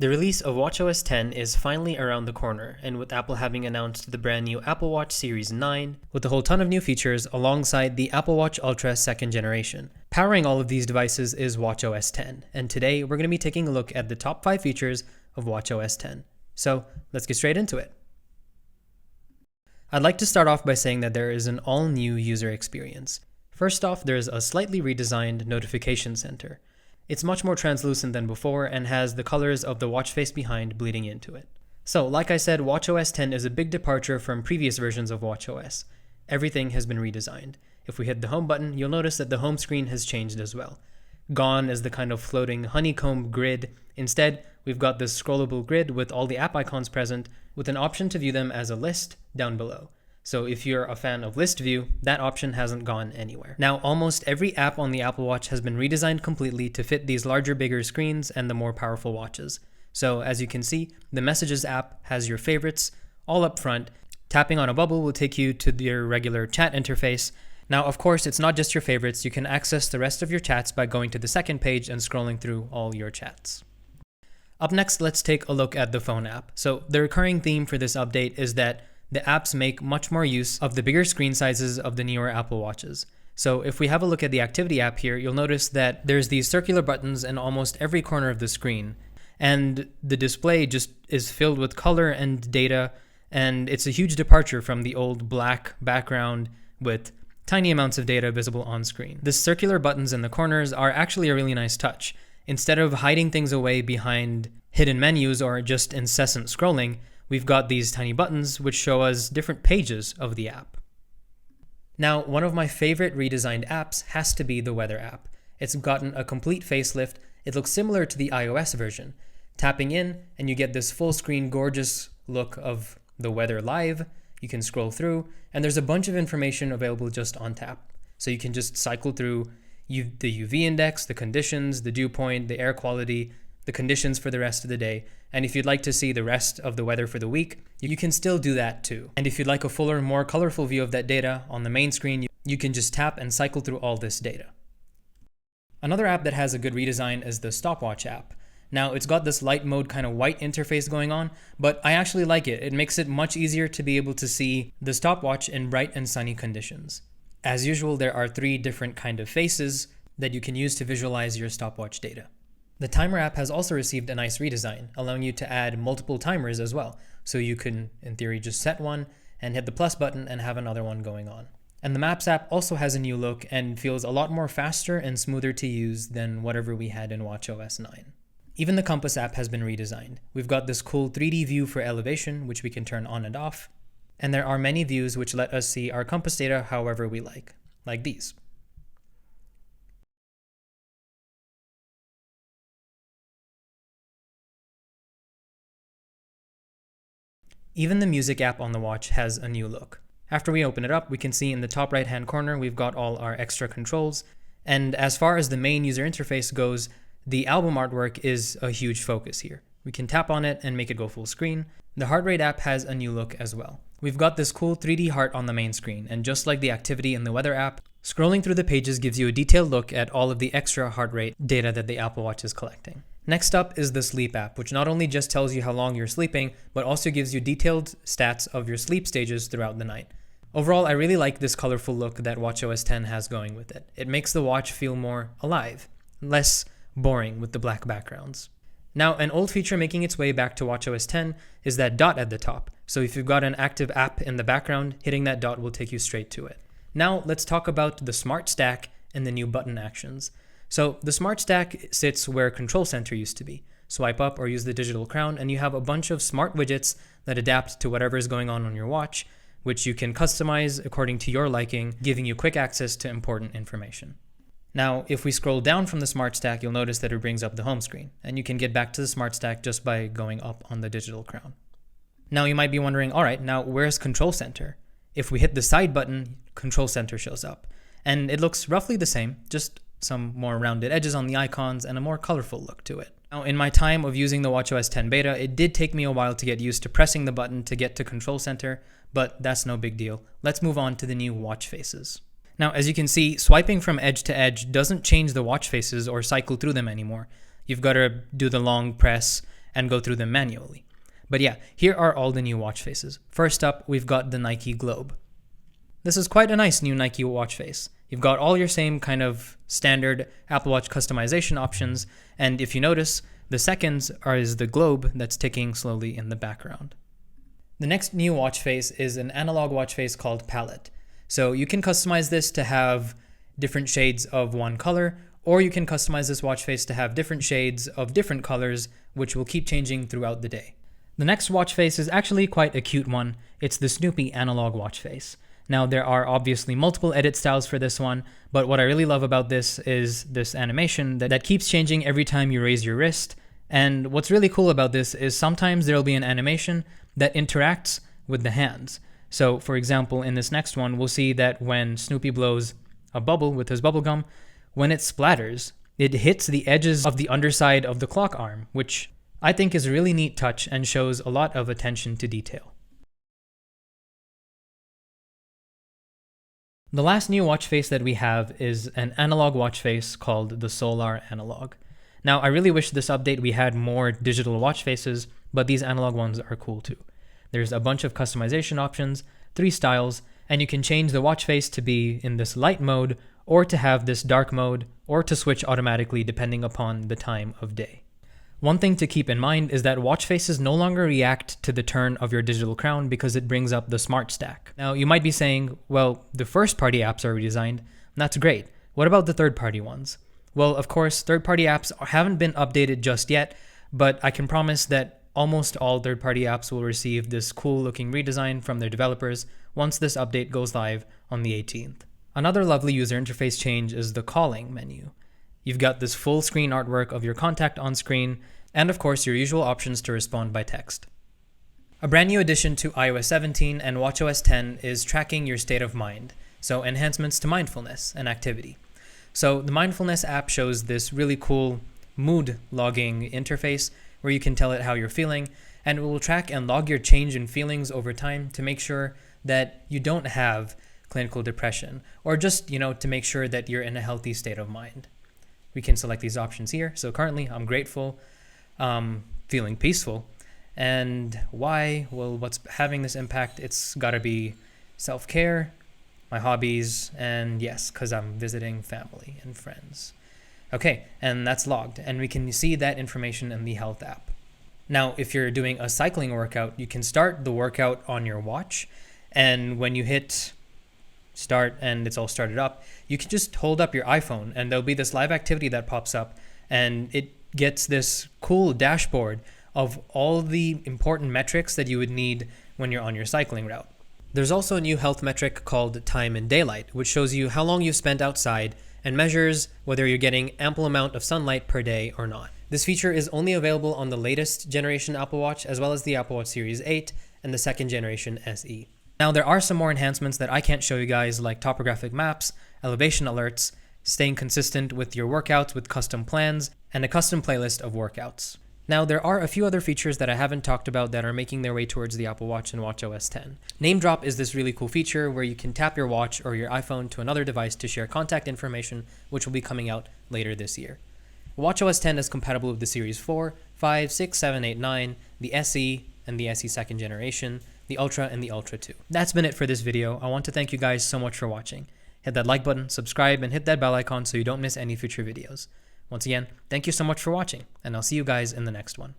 The release of watchOS 10 is finally around the corner, and with Apple having announced the brand new Apple Watch Series 9 with a whole ton of new features alongside the Apple Watch Ultra 2nd generation. Powering all of these devices is watchOS 10, and today we're going to be taking a look at the top 5 features of watchOS 10. So let's get straight into it. I'd like to start off by saying that there is an all-new user experience. First off, there's a slightly redesigned notification center. It's much more translucent than before and has the colors of the watch face behind bleeding into it. So, like I said, watchOS 10 is a big departure from previous versions of watchOS. Everything has been redesigned. If we hit the home button, you'll notice that the home screen has changed as well. Gone is the kind of floating honeycomb grid. Instead, we've got this scrollable grid with all the app icons present, with an option to view them as a list down below. So if you're a fan of list view, that option hasn't gone anywhere. Now, almost every app on the Apple Watch has been redesigned completely to fit these larger, bigger screens and the more powerful watches. So as you can see, the Messages app has your favorites all up front. Tapping on a bubble will take you to your regular chat interface. Now, of course, it's not just your favorites. You can access the rest of your chats by going to the second page and scrolling through all your chats. Up next, let's take a look at the Phone app. So the recurring theme for this update is that the apps make much more use of the bigger screen sizes of the newer Apple Watches. So if we have a look at the Activity app here, you'll notice that there's these circular buttons in almost every corner of the screen. And the display just is filled with color and data, and it's a huge departure from the old black background with tiny amounts of data visible on screen. The circular buttons in the corners are actually a really nice touch. Instead of hiding things away behind hidden menus or just incessant scrolling, we've got these tiny buttons which show us different pages of the app. Now, one of my favorite redesigned apps has to be the Weather app. It's gotten a complete facelift. It looks similar to the iOS version. Tapping in and you get this full screen gorgeous look of the weather live. You can scroll through and there's a bunch of information available just on tap. So you can just cycle through the UV index, the conditions, the dew point, the air quality, the conditions for the rest of the day. And if you'd like to see the rest of the weather for the week, you can still do that too. And if you'd like a fuller, more colorful view of that data on the main screen, you can just tap and cycle through all this data. Another app that has a good redesign is the Stopwatch app. Now, it's got this light mode kind of white interface going on, but I actually like it. It makes it much easier to be able to see the stopwatch in bright and sunny conditions. As usual, there are 3 different kind of faces that you can use to visualize your stopwatch data. The Timer app has also received a nice redesign, allowing you to add multiple timers as well. So you can, in theory, just set one and hit the plus button and have another one going on. And the Maps app also has a new look and feels a lot more faster and smoother to use than whatever we had in watchOS 9. Even the Compass app has been redesigned. We've got this cool 3D view for elevation, which we can turn on and off. And there are many views which let us see our compass data however we like these. Even the Music app on the watch has a new look. After we open it up, we can see in the top right hand corner we've got all our extra controls, and as far as the main user interface goes, the album artwork is a huge focus here. We can tap on it and make it go full screen. The Heart Rate app has a new look as well. We've got this cool 3D heart on the main screen, and just like the Activity and the Weather app, scrolling through the pages gives you a detailed look at all of the extra heart rate data that the Apple Watch is collecting. Next up is the Sleep app, which not only just tells you how long you're sleeping, but also gives you detailed stats of your sleep stages throughout the night. Overall, I really like this colorful look that watchOS 10 has going with it. It makes the watch feel more alive, less boring with the black backgrounds. Now, an old feature making its way back to watchOS 10 is that dot at the top. So if you've got an active app in the background, hitting that dot will take you straight to it. Now, let's talk about the Smart Stack and the new button actions. So the Smart Stack sits where Control Center used to be. Swipe up or use the digital crown and you have a bunch of smart widgets that adapt to whatever is going on your watch, which you can customize according to your liking, giving you quick access to important information. Now, if we scroll down from the Smart Stack, you'll notice that it brings up the home screen, and you can get back to the Smart Stack just by going up on the digital crown. Now you might be wondering, all right, now where's Control Center? If we hit the side button, Control Center shows up. And it looks roughly the same, just some more rounded edges on the icons and a more colorful look to it. Now, in my time of using the watchOS 10 beta, it did take me a while to get used to pressing the button to get to Control Center, but that's no big deal. Let's move on to the new watch faces. Now, as you can see, swiping from edge to edge doesn't change the watch faces or cycle through them anymore. You've got to do the long press and go through them manually. But yeah, here are all the new watch faces. First up, we've got the Nike Globe. This is quite a nice new Nike watch face. You've got all your same kind of standard Apple Watch customization options, and if you notice, the seconds is the globe that's ticking slowly in the background. The next new watch face is an analog watch face called Palette. So you can customize this to have different shades of one color, or you can customize this watch face to have different shades of different colors, which will keep changing throughout the day. The next watch face is actually quite a cute one. It's the Snoopy analog watch face. Now, there are obviously multiple edit styles for this one, but what I really love about this is this animation that keeps changing every time you raise your wrist. And what's really cool about this is sometimes there'll be an animation that interacts with the hands. So, for example, in this next one, we'll see that when Snoopy blows a bubble with his bubble gum, when it splatters, it hits the edges of the underside of the clock arm, which I think is a really neat touch and shows a lot of attention to detail. The last new watch face that we have is an analog watch face called the Solar Analog. Now, I really wish this update we had more digital watch faces, but these analog ones are cool too. There's a bunch of customization options, 3 styles, and you can change the watch face to be in this light mode, or to have this dark mode, or to switch automatically depending upon the time of day. One thing to keep in mind is that watch faces no longer react to the turn of your digital crown because it brings up the smart stack. Now, you might be saying, well, the first-party apps are redesigned. That's great. What about the third-party ones? Well, of course, third-party apps haven't been updated just yet, but I can promise that almost all third-party apps will receive this cool-looking redesign from their developers once this update goes live on the 18th. Another lovely user interface change is the calling menu. You've got this full screen artwork of your contact on screen, and of course your usual options to respond by text. A brand new addition to iOS 17 and watchOS 10 is tracking your state of mind, so enhancements to mindfulness and activity. So the Mindfulness app shows this really cool mood logging interface where you can tell it how you're feeling, and it will track and log your change in feelings over time to make sure that you don't have clinical depression, or just, to make sure that you're in a healthy state of mind. We can select these options here. So currently I'm grateful, feeling peaceful. And why? Well, what's having this impact? It's gotta be self-care, my hobbies, and yes, because I'm visiting family and friends. Okay, and that's logged, and we can see that information in the Health app. Now, if you're doing a cycling workout, you can start the workout on your watch, and when you hit start and it's all started up, you can just hold up your iPhone and there'll be this live activity that pops up, and it gets this cool dashboard of all the important metrics that you would need when you're on your cycling route. There's also a new health metric called Time in Daylight, which shows you how long you've spent outside and measures whether you're getting ample amount of sunlight per day or not. This feature is only available on the latest generation Apple Watch, as well as the Apple Watch Series 8 and the second generation SE. Now, there are some more enhancements that I can't show you guys, like topographic maps, elevation alerts, staying consistent with your workouts with custom plans, and a custom playlist of workouts. Now, there are a few other features that I haven't talked about that are making their way towards the Apple Watch and watchOS 10. Name Drop is this really cool feature where you can tap your watch or your iPhone to another device to share contact information, which will be coming out later this year. watchOS 10 is compatible with the Series 4, 5, 6, 7, 8, 9, the SE, and the SE second generation, the Ultra, and the Ultra 2. That's been it for this video. I want to thank you guys so much for watching. Hit that like button, subscribe, and hit that bell icon so you don't miss any future videos. Once again, thank you so much for watching, and I'll see you guys in the next one.